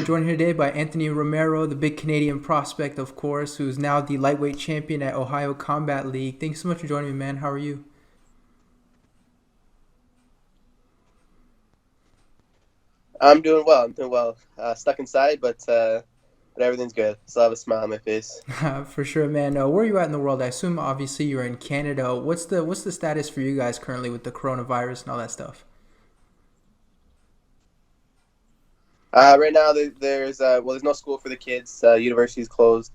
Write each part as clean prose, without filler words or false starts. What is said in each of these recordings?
I'm joined here today by Anthony Romero, the big Canadian prospect, of course, who's now the lightweight champion at Ohio Combat League. Thanks so much for joining me, man. How are you? I'm doing well. I'm doing well. Stuck inside, but everything's good. Still have a smile on my face. For sure, man. Where are you at in the world? I assume obviously you're in Canada. What's the status for you guys currently with the coronavirus and all that stuff? Right now, there's no school for the kids. University's closed.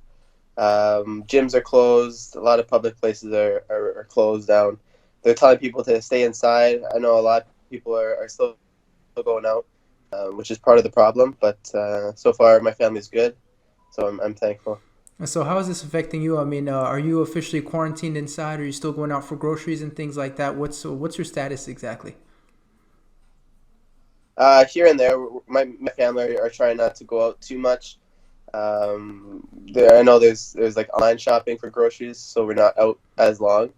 Gyms are closed. A lot of public places are closed down. They're telling people to stay inside. I know a lot of people are still going out, which is part of the problem. But so far, my family's good, so I'm thankful. And so, how is this affecting you? I mean, are you officially quarantined inside? Are you still going out for groceries and things like that? What's your status exactly? Here and there, my family are trying not to go out too much. I know there's like online shopping for groceries, so we're not out as long,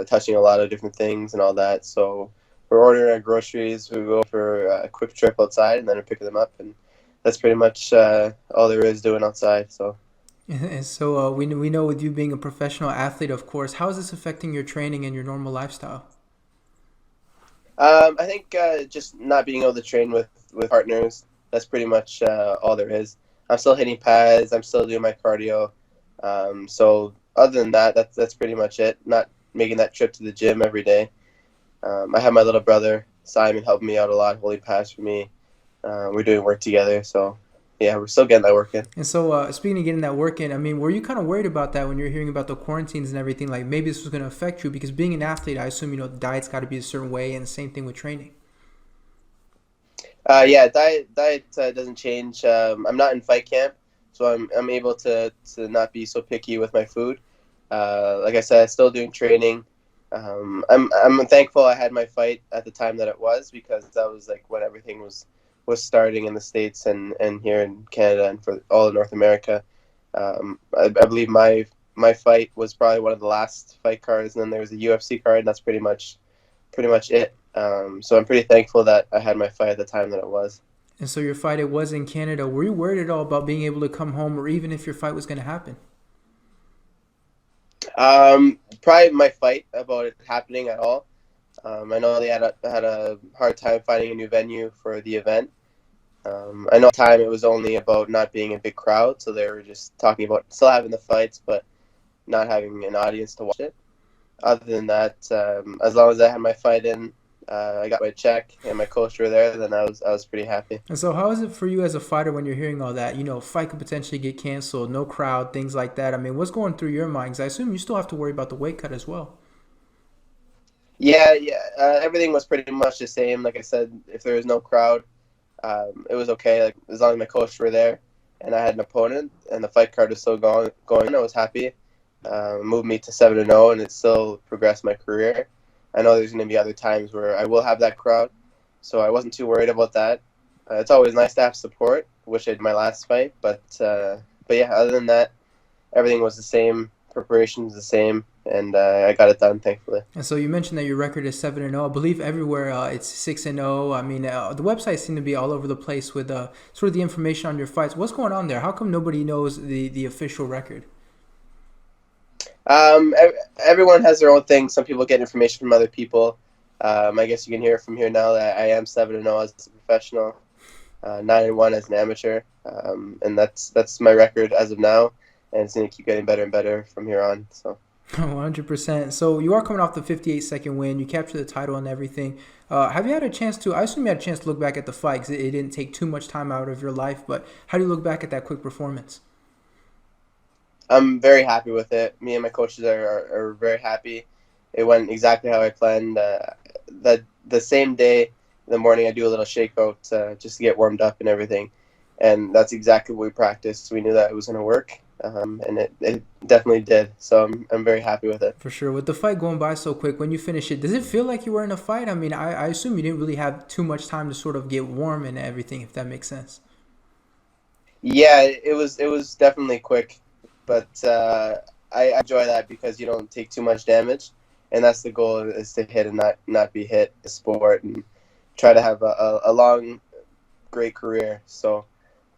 touching a lot of different things and all that. So we're ordering our groceries. We go for a quick trip outside, and then we pick them up, and that's pretty much all there is doing outside. So And so, we know with you being a professional athlete, of course, how is this affecting your training and your normal lifestyle? I think just not being able to train with partners. That's pretty much all there is. I'm still hitting pads. I'm still doing my cardio. So other than that, that's pretty much it. Not making that trip to the gym every day. I have my little brother Simon helping me out a lot, holding pads for me. We're doing work together, so yeah, we're still getting that work in. And so, speaking of getting that work in, I mean, were you kind of worried about that when you're hearing about the quarantines and everything? Like maybe this was going to affect you because being an athlete, I assume the diet's got to be a certain way, and the same thing with training. Yeah, diet doesn't change. I'm not in fight camp, so I'm able to not be so picky with my food. Like I said, still doing training. I'm thankful I had my fight at the time that it was because that was like when everything was starting in the States and here in Canada and for all of North America. I believe my fight was probably one of the last fight cards, and then there was a UFC card, and that's pretty much it. So I'm pretty thankful that I had my fight at the time that it was. And so your fight, it was in Canada. Were you worried at all about being able to come home, or even if your fight was going to happen? Probably my fight about it happening at all. I know they had a hard time finding a new venue for the event. I know at the time it was only about not being a big crowd, so they were just talking about still having the fights, but not having an audience to watch it. Other than that, as long as I had my fight in, I got my check and my coach were there, then I was pretty happy. And so, how is it for you as a fighter when you're hearing all that? Fight could potentially get canceled, no crowd, things like that. I mean, what's going through your mind? 'Cause I assume you still have to worry about the weight cut as well. Yeah, yeah. Everything was pretty much the same. Like I said, if there was no crowd, it was okay. Like as long as my coach were there, and I had an opponent, and the fight card was still going, I was happy. Moved me to 7-0, and it still progressed my career. I know there's going to be other times where I will have that crowd, so I wasn't too worried about that. It's always nice to have support, which I did my last fight, but yeah, other than that, everything was the same. Preparation was the same, and I got it done, thankfully. And so you mentioned that your record is 7-0. I believe everywhere it's 6-0. I mean, the websites seem to be all over the place with sort of the information on your fights. What's going on there? How come nobody knows the official record? Everyone has their own thing. Some people get information from other people. I guess you can hear from here now that I am 7-0 as a professional, 9-1 as an amateur, and that's my record as of now, and it's going to keep getting better and better from here on. So. 100%. So you are coming off the 58-second win. You captured the title and everything. Have you had a chance to? I assume you had a chance to look back at the fight because it didn't take too much time out of your life. But how do you look back at that quick performance? I'm very happy with it. Me and my coaches are very happy. It went exactly how I planned. The same day, in the morning, I do a little shakeout just to get warmed up and everything, and that's exactly what we practiced. We knew that it was going to work, and it definitely did. So I'm very happy with it. For sure. With the fight going by so quick, when you finish it, does it feel like you were in a fight? I mean, I assume you didn't really have too much time to sort of get warm and everything, if that makes sense. Yeah, it was definitely quick, but I enjoy that because you don't take too much damage, and that's the goal is to hit and not be hit. The sport and try to have a long, great career. So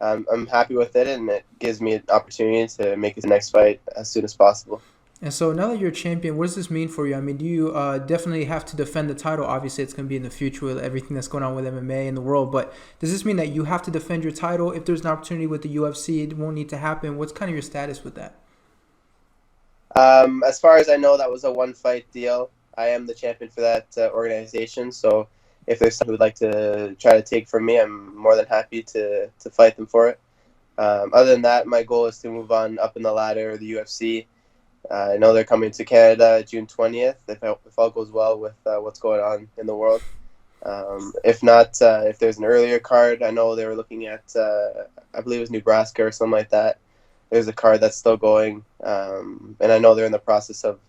I'm happy with it, and it gives me an opportunity to make it the next fight as soon as possible. And so now that you're a champion, what does this mean for you? I mean, do you definitely have to defend the title? Obviously, it's going to be in the future with everything that's going on with MMA in the world. But does this mean that you have to defend your title? If there's an opportunity with the UFC, it won't need to happen. What's kind of your status with that? As far as I know, that was a one-fight deal. I am the champion for that organization, so if there's someone who would like to try to take from me, I'm more than happy to fight them for it. Other than that, my goal is to move on up in the ladder of the UFC. I know they're coming to Canada June 20th, if all goes well with what's going on in the world. If not, if there's an earlier card, I know they were looking at, I believe it was Nebraska or something like that. There's a card that's still going, and I know they're in the process of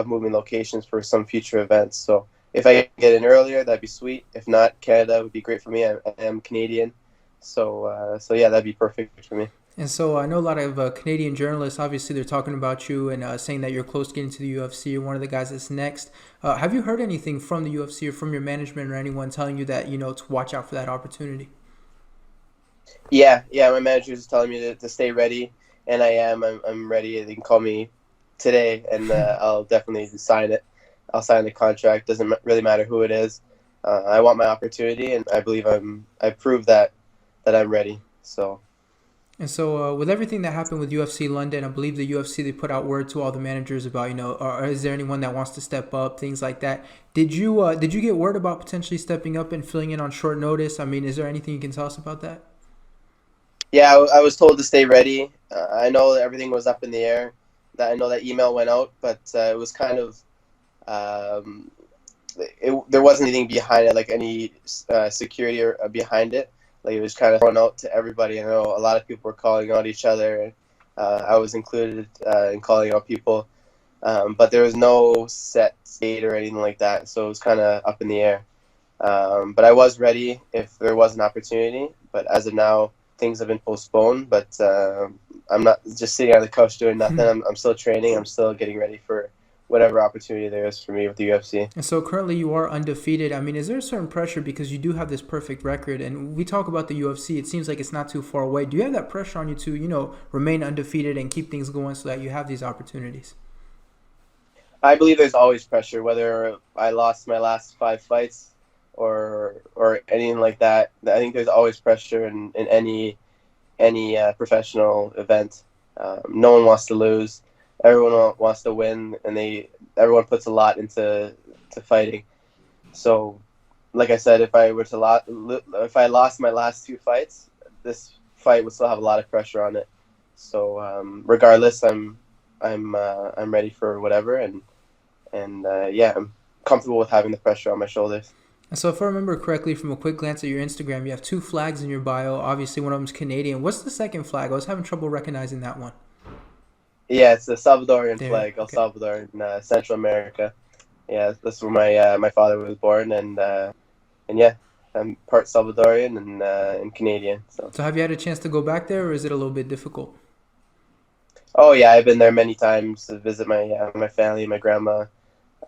moving locations for some future events. So if I get in earlier, that'd be sweet. If not, Canada would be great for me. I am Canadian, so yeah, that'd be perfect for me. And so I know a lot of Canadian journalists, obviously, they're talking about you and saying that you're close to getting to the UFC. You're one of the guys that's next. Have you heard anything from the UFC or from your management or anyone telling you that, to watch out for that opportunity? Yeah, my manager is telling me to stay ready, and I am. I'm ready. They can call me today, and I'll definitely sign it. I'll sign the contract. Doesn't really matter who it is. I want my opportunity, and I believe I proved that I'm ready. So. And so, with everything that happened with UFC London, I believe the UFC they put out word to all the managers about is there anyone that wants to step up, things like that. Did you get word about potentially stepping up and filling in on short notice? I mean, is there anything you can tell us about that? Yeah, I was told to stay ready. I know that everything was up in the air. That I know that email went out, but it was kind of um, there wasn't anything behind it, like any security behind it. Like it was kind of thrown out to everybody. I know a lot of people were calling out each other. I was included in calling out people, but there was no set date or anything like that. So it was kind of up in the air. But I was ready if there was an opportunity. But as of now, things have been postponed. But I'm not just sitting on the couch doing nothing. I'm still training. I'm still getting ready for whatever opportunity there is for me with the UFC. And so currently you are undefeated. I mean, is there a certain pressure because you do have this perfect record? And we talk about the UFC. It seems like it's not too far away. Do you have that pressure on you to, remain undefeated and keep things going so that you have these opportunities? I believe there's always pressure, whether I lost my last 5 fights or anything like that. I think there's always pressure in any professional event. No one wants to lose. Everyone wants to win, and everyone puts a lot into fighting. So, like I said, if I lost my last 2 fights, this fight would still have a lot of pressure on it. So, regardless, I'm ready for whatever, and yeah, I'm comfortable with having the pressure on my shoulders. And so if I remember correctly from a quick glance at your Instagram, you have two flags in your bio. Obviously, one of them is Canadian. What's the second flag? I was having trouble recognizing that one. Yeah, it's the Salvadorian There. flag, El Okay. Salvador in Central America. Yeah, that's where my father was born, and yeah, I'm part Salvadorian and Canadian. So, So have you had a chance to go back there, or is it a little bit difficult? oh yeah, I've been there many times to visit my family, my grandma,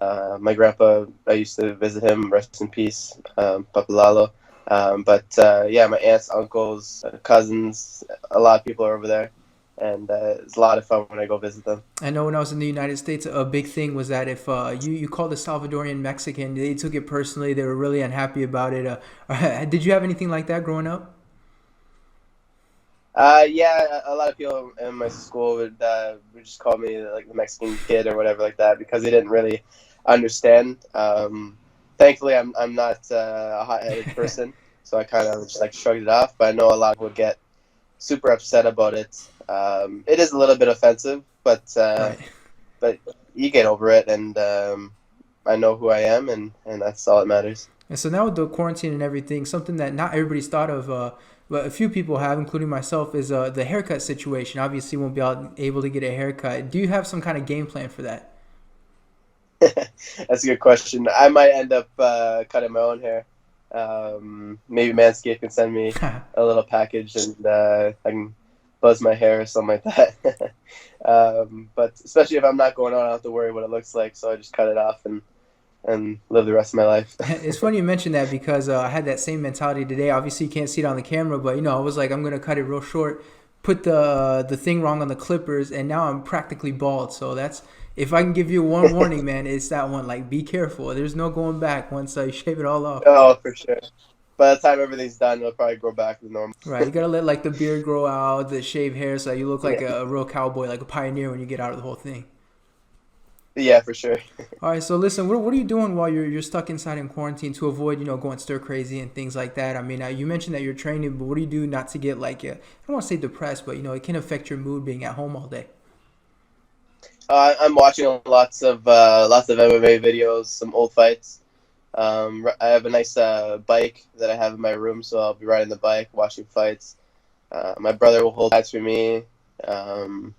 my grandpa. I used to visit him. Rest in peace, Papa Lalo. But yeah, my aunts, uncles, cousins, a lot of people are over there, and it's a lot of fun when I go visit them. I know when I was in the United States, a big thing was that if you called a Salvadorian Mexican, they took it personally. They were really unhappy about it. Did you have anything like that growing up? Yeah, a lot of people in my school would just call me like the Mexican kid or whatever like that because they didn't really understand. Thankfully, I'm not a hot-headed person, so I kind of just like shrugged it off. But I know a lot of people get super upset about it. It is a little bit offensive, Right. but you get over it, and I know who I am, and that's all that matters. And so now with the quarantine and everything, something that not everybody's thought of, but a few people have, including myself, is the haircut situation. Obviously, won't be able to get a haircut. Do you have some kind of game plan for that? That's a good question. I might end up cutting my own hair. Maybe Manscaped can send me a little package, and I can buzz my hair or something like that. But especially if I'm not going on, I don't have to worry what it looks like. So I just cut it off, and live the rest of my life. It's funny you mentioned that because I had that same mentality today. Obviously, you can't see it on the camera, but I was like, I'm gonna cut it real short, put the thing wrong on the clippers, and now I'm practically bald. So that's if I can give you one warning, man, it's that one. Like, be careful. There's no going back once you shave it all off. Oh, for sure. By the time everything's done, it'll probably grow back to normal. Right, you gotta let like the beard grow out, the shaved hair, so you look like Yeah, a real cowboy, like a pioneer when you get out of the whole thing. yeah, for sure. All right, so listen, what are you doing while you're stuck inside in quarantine to avoid going stir crazy and things like that? I mean, you mentioned that you're training, but what do you do not to get like I don't want to say depressed, but it can affect your mood being at home all day. I'm watching lots of MMA videos, some old fights. I have a nice bike that I have in my room, so I'll be riding the bike, watching fights. My brother will hold fights for me. Um,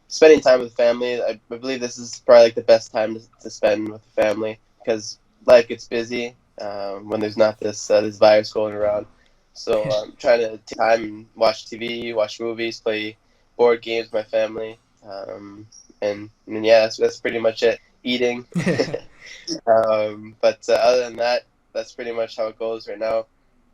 Spending time with family. I believe this is probably like the best time to spend with the family because life gets busy when there's not this virus going around. So I'm trying to take time and watch TV, watch movies, play board games with my family, and yeah, that's pretty much it. Eating. But other than that, that's pretty much how it goes right now.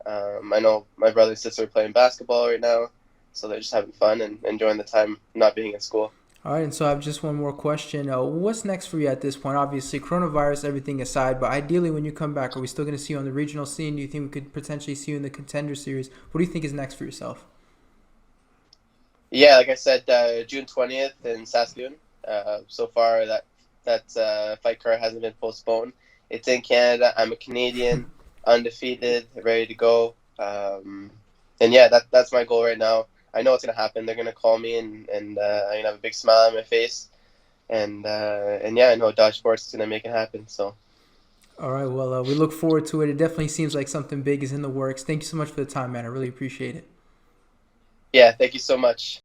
I know my brother and sister are playing basketball right now, so they're just having fun and enjoying the time not being in school. All right, and so I have just one more question. What's next for you at this point? Obviously, coronavirus, everything aside, but ideally, when you come back, are we still going to see you on the regional scene? Do you think we could potentially see you in the Contender Series? What do you think is next for yourself? Yeah, like I said, June 20th in Saskatoon. So far, that fight card hasn't been postponed. It's in Canada. I'm a Canadian, undefeated, ready to go. And yeah, that's my goal right now. I know it's gonna happen. They're gonna call me, and I'm gonna have a big smile on my face, and yeah, I know Dodge Sports is gonna make it happen. So All right, well, we look forward to it. It definitely seems like something big is in the works. Thank you so much for the time, man. I really appreciate it. yeah, thank you so much.